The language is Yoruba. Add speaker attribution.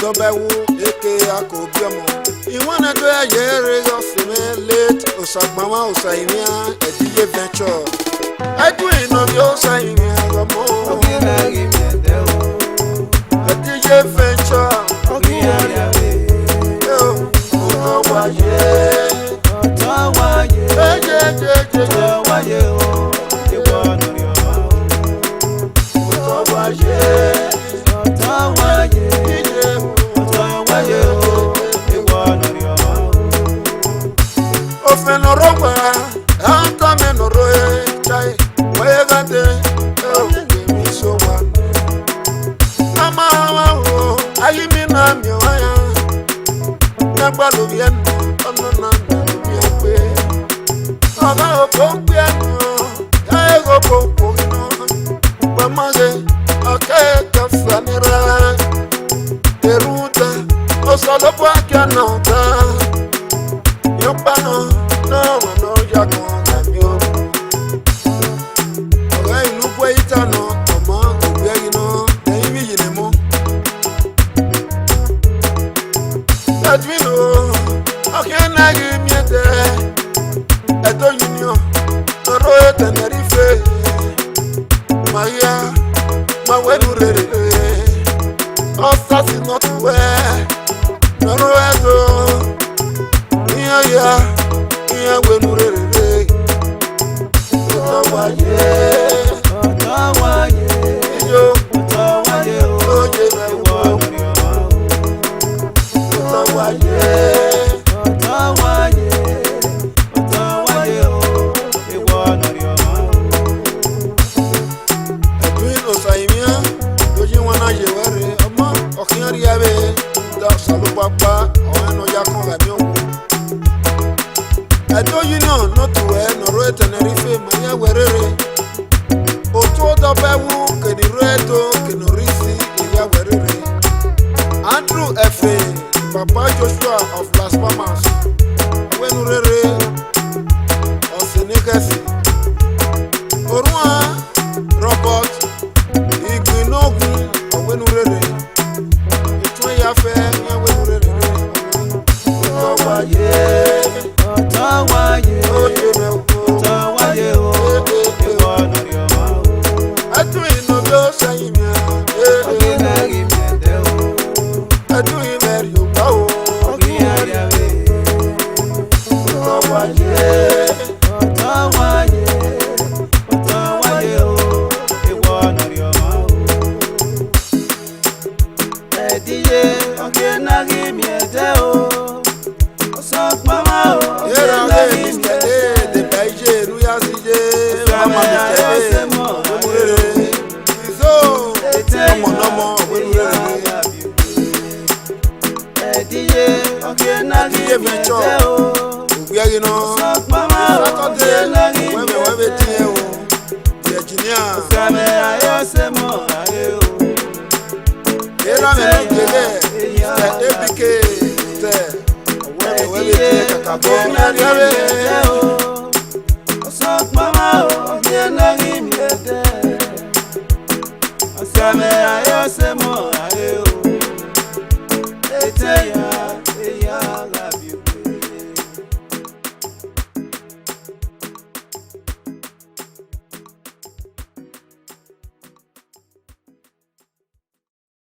Speaker 1: Dobewu eke akobiamo. You wanna do a year of late Osagmama Osaimia Ediye Venture. I do it on your Saimia Gamo. Ediye Venture. Papa Joshua of Las Palmas, Wenurere, of Senegasi, Orua, Robert, Iguinogu, of Wenurere, Itoya Fair, Wenurere,
Speaker 2: Osame ayose mo